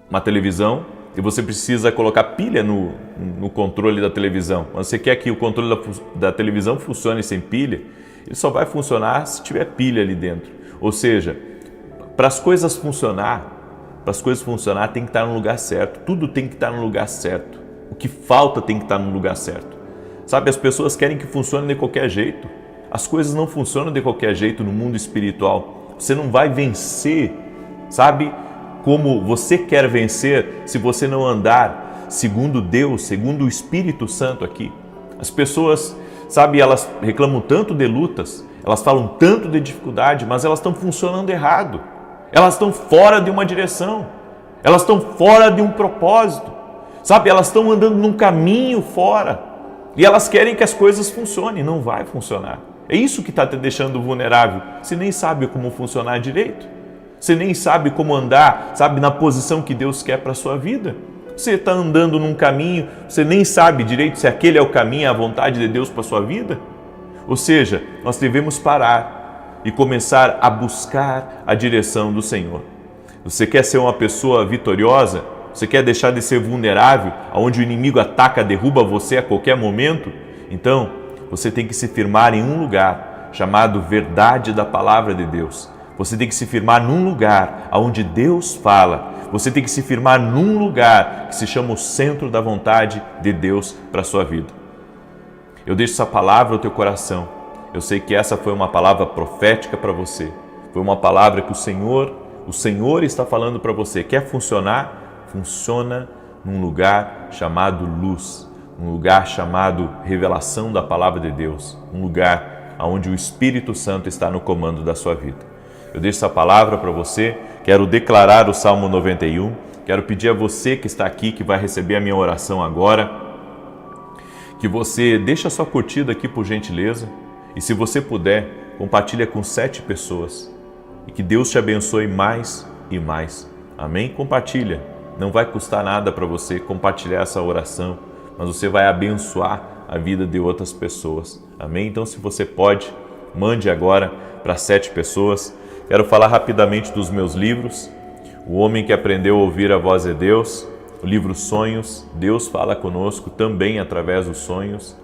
uma televisão e você precisa colocar pilha no controle da televisão. Mas você quer que o controle da televisão funcione sem pilha, ele só vai funcionar se tiver pilha ali dentro. Ou seja, para as coisas funcionar tem que estar no lugar certo. Tudo tem que estar no lugar certo. O que falta tem que estar no lugar certo. Sabe, as pessoas querem que funcione de qualquer jeito. As coisas não funcionam de qualquer jeito no mundo espiritual. Você não vai vencer, sabe, como você quer vencer se você não andar segundo Deus, segundo o Espírito Santo aqui. As pessoas, sabe, elas reclamam tanto de lutas, elas falam tanto de dificuldade, mas elas estão funcionando errado. Elas estão fora de uma direção. Elas estão fora de um propósito. Sabe, elas estão andando num caminho fora. E elas querem que as coisas funcionem. Não vai funcionar. É isso que está te deixando vulnerável. Você nem sabe como funcionar direito. Você nem sabe como andar, sabe, na posição que Deus quer para a sua vida. Você está andando num caminho, você nem sabe direito se aquele é o caminho, a vontade de Deus para a sua vida. Ou seja, nós devemos parar e começar a buscar a direção do Senhor. Você quer ser uma pessoa vitoriosa? Você quer deixar de ser vulnerável, onde o inimigo ataca, derruba você a qualquer momento? Então, você tem que se firmar em um lugar chamado verdade da palavra de Deus. Você tem que se firmar num lugar onde Deus fala. Você tem que se firmar num lugar que se chama o centro da vontade de Deus para a sua vida. Eu deixo essa palavra ao teu coração. Eu sei que essa foi uma palavra profética para você. Foi uma palavra que o Senhor está falando para você. Quer funcionar? Funciona num lugar chamado luz, um lugar chamado revelação da palavra de Deus, um lugar onde o Espírito Santo está no comando da sua vida. Eu deixo essa palavra para você, quero declarar o Salmo 91, quero pedir a você que está aqui, que vai receber a minha oração agora, que você deixe a sua curtida aqui por gentileza, e se você puder, compartilha com 7 pessoas, e que Deus te abençoe mais e mais. Amém? Compartilha, não vai custar nada para você compartilhar essa oração, mas você vai abençoar a vida de outras pessoas. Amém? Então, se você pode, mande agora para 7 pessoas. Quero falar rapidamente dos meus livros. O Homem que Aprendeu a Ouvir a Voz de Deus, o livro Sonhos, Deus fala conosco também através dos sonhos,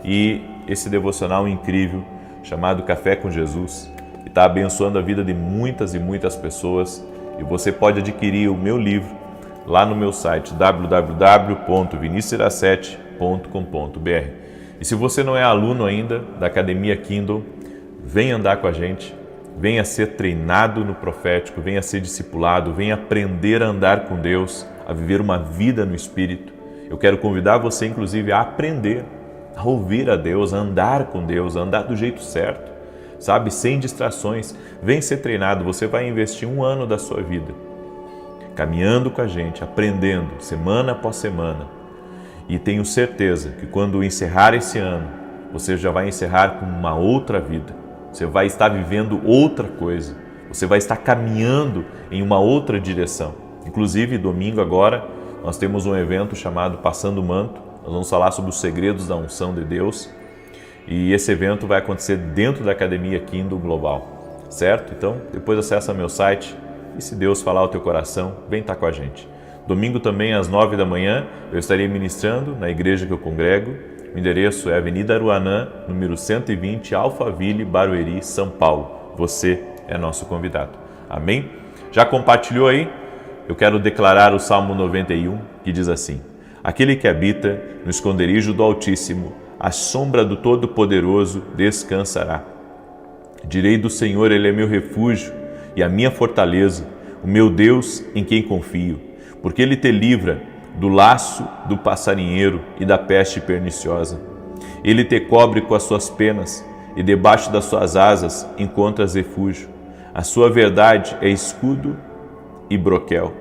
e esse devocional incrível chamado Café com Jesus, que está abençoando a vida de muitas e muitas pessoas. E você pode adquirir o meu livro lá no meu site www.vinicius7.com.br. E se você não é aluno ainda da Academia Kindle, venha andar com a gente, venha ser treinado no profético, venha ser discipulado, venha aprender a andar com Deus, a viver uma vida no Espírito. Eu quero convidar você, inclusive, a aprender, a ouvir a Deus, a andar com Deus, a andar do jeito certo, sabe, sem distrações. Vem ser treinado, você vai investir 1 ano da sua vida caminhando com a gente, aprendendo semana após semana. E tenho certeza que quando encerrar esse ano, você já vai encerrar com uma outra vida. Você vai estar vivendo outra coisa. Você vai estar caminhando em uma outra direção. Inclusive, domingo agora, nós temos um evento chamado Passando o Manto. Nós vamos falar sobre os segredos da unção de Deus. E esse evento vai acontecer dentro da Academia Kindle Global. Certo? Então, depois acessa meu site. E se Deus falar ao teu coração, vem estar com a gente. Domingo também, às 9 da manhã, eu estarei ministrando na igreja que eu congrego. O endereço é Avenida Aruanã, número 120, Alphaville, Barueri, São Paulo. Você é nosso convidado. Amém? Já compartilhou aí? Eu quero declarar o Salmo 91, que diz assim: Aquele que habita no esconderijo do Altíssimo, à sombra do Todo-Poderoso descansará. Direi do Senhor, Ele é meu refúgio e a minha fortaleza, o meu Deus em quem confio, porque Ele te livra do laço do passarinheiro e da peste perniciosa. Ele te cobre com as suas penas e debaixo das suas asas encontras refúgio. A sua verdade é escudo e broquel.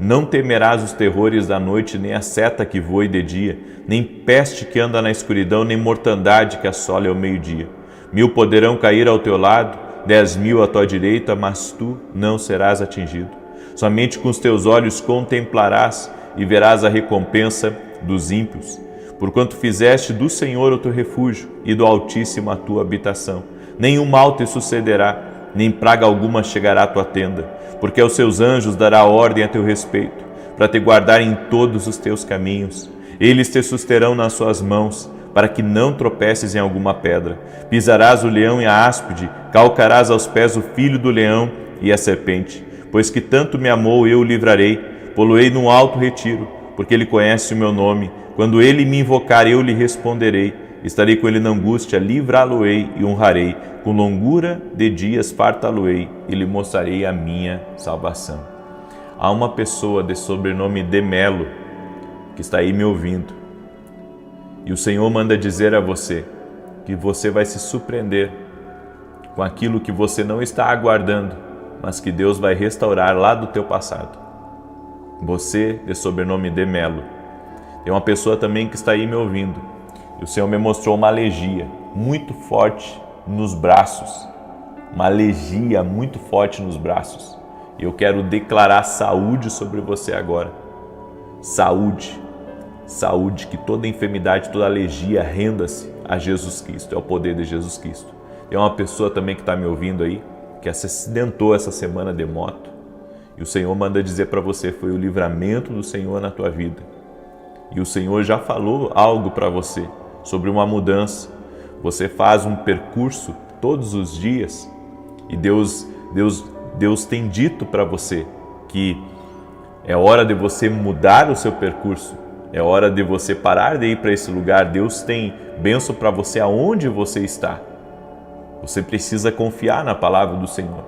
Não temerás os terrores da noite, nem a seta que voe de dia, nem peste que anda na escuridão, nem mortandade que assole ao meio-dia. 1000 poderão cair ao teu lado, 10.000 à tua direita, mas tu não serás atingido. Somente com os teus olhos contemplarás e verás a recompensa dos ímpios. Porquanto fizeste do Senhor o teu refúgio e do Altíssimo a tua habitação. Nenhum mal te sucederá, nem praga alguma chegará à tua tenda, porque aos seus anjos dará ordem a teu respeito, para te guardar em todos os teus caminhos. Eles te susterão nas suas mãos, para que não tropeces em alguma pedra. Pisarás o leão e a áspide, calcarás aos pés o filho do leão e a serpente. Pois que tanto me amou, eu o livrarei, pô-lo-ei num alto retiro, porque ele conhece o meu nome. Quando ele me invocar, eu lhe responderei. Estarei com ele na angústia, livrá-lo-ei e honrarei. Com longura de dias fartá-lo-ei e lhe mostrarei a minha salvação. Há uma pessoa de sobrenome de Melo que está aí me ouvindo. E o Senhor manda dizer a você que você vai se surpreender com aquilo que você não está aguardando, mas que Deus vai restaurar lá do teu passado. Você, de sobrenome de Melo. Tem uma pessoa também que está aí me ouvindo. E o Senhor me mostrou uma alergia muito forte nos braços. Uma alergia muito forte nos braços. E eu quero declarar saúde sobre você agora. Saúde. Saúde, que toda enfermidade, toda alergia renda-se a Jesus Cristo. É o poder de Jesus Cristo. Tem uma pessoa também que está me ouvindo aí, que se acidentou essa semana de moto. E o Senhor manda dizer para você, foi o livramento do Senhor na tua vida. E o Senhor já falou algo para você sobre uma mudança. Você faz um percurso todos os dias e Deus tem dito para você que é hora de você mudar o seu percurso, é hora de você parar de ir para esse lugar. Deus tem bênção para você aonde você está. Você precisa confiar na palavra do Senhor.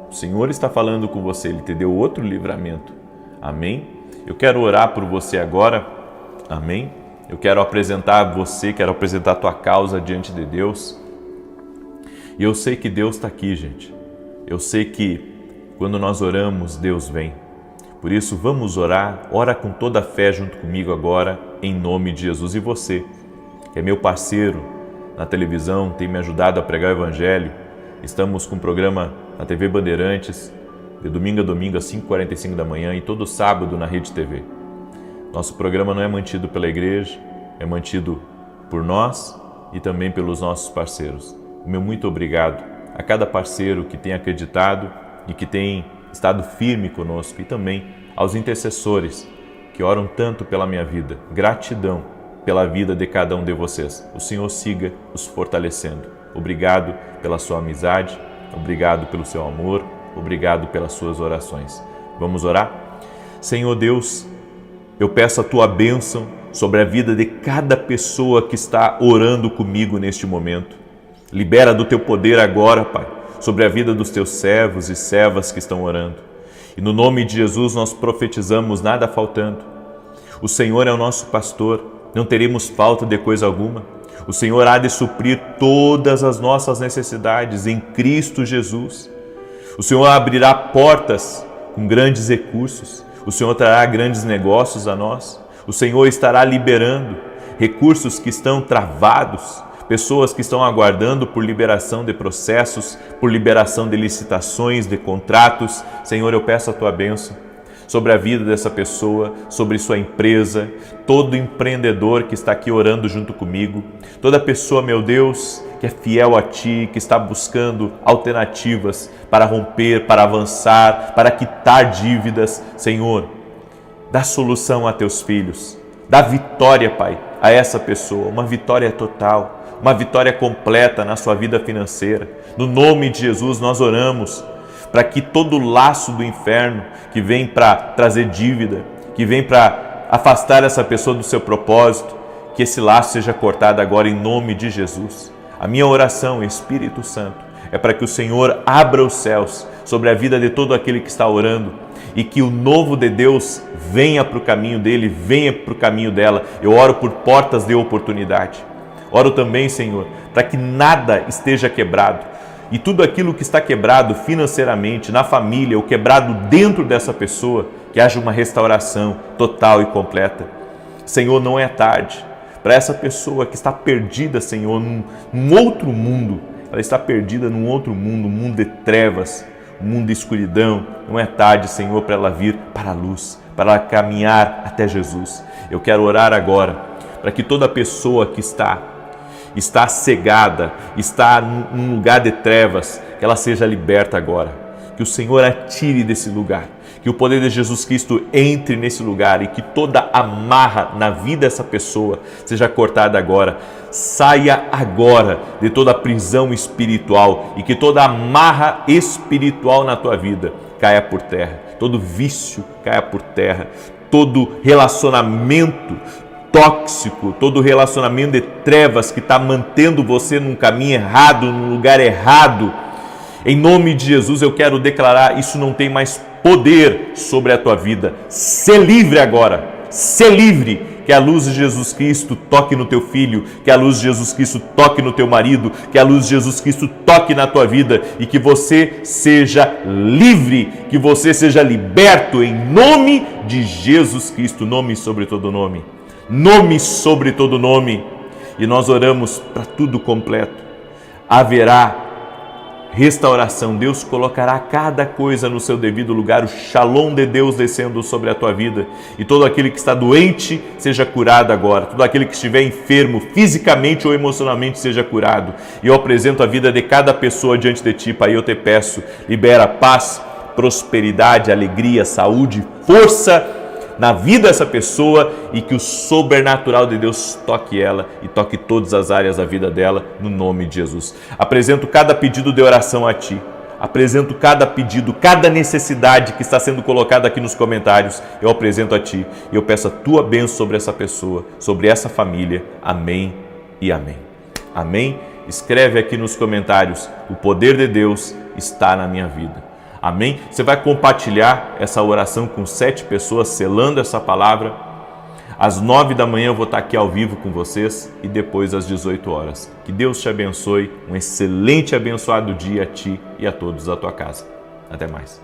O Senhor está falando com você, Ele te deu outro livramento. Amém? Eu quero orar por você agora. Amém? Eu quero apresentar você, quero apresentar a tua causa diante de Deus. E eu sei que Deus está aqui, gente. Eu sei que quando nós oramos, Deus vem. Por isso, vamos orar. Ora com toda a fé junto comigo agora, em nome de Jesus. E você, que é meu parceiro na televisão, tem me ajudado a pregar o Evangelho. Estamos com um programa na TV Bandeirantes, de domingo a domingo, às 5h45 da manhã, e todo sábado na Rede TV. Nosso programa não é mantido pela igreja, é mantido por nós e também pelos nossos parceiros. O meu muito obrigado a cada parceiro que tem acreditado e que tem estado firme conosco, e também aos intercessores que oram tanto pela minha vida. Gratidão pela vida de cada um de vocês. O Senhor siga os fortalecendo. Obrigado pela sua amizade, obrigado pelo seu amor, obrigado pelas suas orações. Vamos orar? Senhor Deus, eu peço a tua bênção sobre a vida de cada pessoa que está orando comigo neste momento. Libera do teu poder agora, Pai, sobre a vida dos teus servos e servas que estão orando. E no nome de Jesus nós profetizamos, nada faltando. O Senhor é o nosso pastor, não teremos falta de coisa alguma. O Senhor há de suprir todas as nossas necessidades em Cristo Jesus. O Senhor abrirá portas com grandes recursos. O Senhor trará grandes negócios a nós. O Senhor estará liberando recursos que estão travados, pessoas que estão aguardando por liberação de processos, por liberação de licitações, de contratos. Senhor, eu peço a tua bênção sobre a vida dessa pessoa, sobre sua empresa, todo empreendedor que está aqui orando junto comigo, toda pessoa, meu Deus, que é fiel a Ti, que está buscando alternativas para romper, para avançar, para quitar dívidas. Senhor, dá solução a Teus filhos, dá vitória, Pai, a essa pessoa, uma vitória total, uma vitória completa na sua vida financeira. No nome de Jesus nós oramos para que todo laço do inferno que vem para trazer dívida, que vem para afastar essa pessoa do seu propósito, que esse laço seja cortado agora em nome de Jesus. A minha oração, Espírito Santo, é para que o Senhor abra os céus sobre a vida de todo aquele que está orando e que o novo de Deus venha para o caminho dele, venha para o caminho dela. Eu oro por portas de oportunidade. Oro também, Senhor, para que nada esteja quebrado. E tudo aquilo que está quebrado financeiramente, na família, ou quebrado dentro dessa pessoa, que haja uma restauração total e completa. Senhor, não é tarde. Para essa pessoa que está perdida, Senhor, num outro mundo, ela está perdida num outro mundo, um mundo de trevas, um mundo de escuridão. Não é tarde, Senhor, para ela vir para a luz, para ela caminhar até Jesus. Eu quero orar agora para que toda pessoa que está cegada, está num lugar de trevas, que ela seja liberta agora. Que o Senhor a tire desse lugar, que o poder de Jesus Cristo entre nesse lugar e que toda amarra na vida dessa pessoa seja cortada agora. Saia agora de toda a prisão espiritual e que toda amarra espiritual na tua vida caia por terra, todo vício caia por terra, todo relacionamento tóxico, todo relacionamento de trevas que está mantendo você num caminho errado, num lugar errado. Em nome de Jesus eu quero declarar, isso não tem mais poder sobre a tua vida. Sê livre agora, sê livre. Que a luz de Jesus Cristo toque no teu filho, que a luz de Jesus Cristo toque no teu marido, que a luz de Jesus Cristo toque na tua vida e que você seja livre, que você seja liberto em nome de Jesus Cristo, nome sobre todo nome. Nome sobre todo nome. E nós oramos para tudo completo. Haverá restauração. Deus colocará cada coisa no seu devido lugar, o shalom de Deus descendo sobre a tua vida. E todo aquele que está doente seja curado agora. Todo aquele que estiver enfermo, fisicamente ou emocionalmente, seja curado. E eu apresento a vida de cada pessoa diante de ti, Pai. Eu te peço, libera paz, prosperidade, alegria, saúde, força na vida dessa pessoa e que o sobrenatural de Deus toque ela e toque todas as áreas da vida dela, no nome de Jesus. Apresento cada pedido de oração a Ti. Apresento cada pedido, cada necessidade que está sendo colocada aqui nos comentários. Eu apresento a Ti e eu peço a Tua bênção sobre essa pessoa, sobre essa família. Amém e amém. Amém? Escreve aqui nos comentários: o poder de Deus está na minha vida. Amém? Você vai compartilhar essa oração com 7 pessoas, selando essa palavra. Às 9 da manhã eu vou estar aqui ao vivo com vocês e depois às 18 horas. Que Deus te abençoe, um excelente e abençoado dia a ti e a todos da tua casa. Até mais.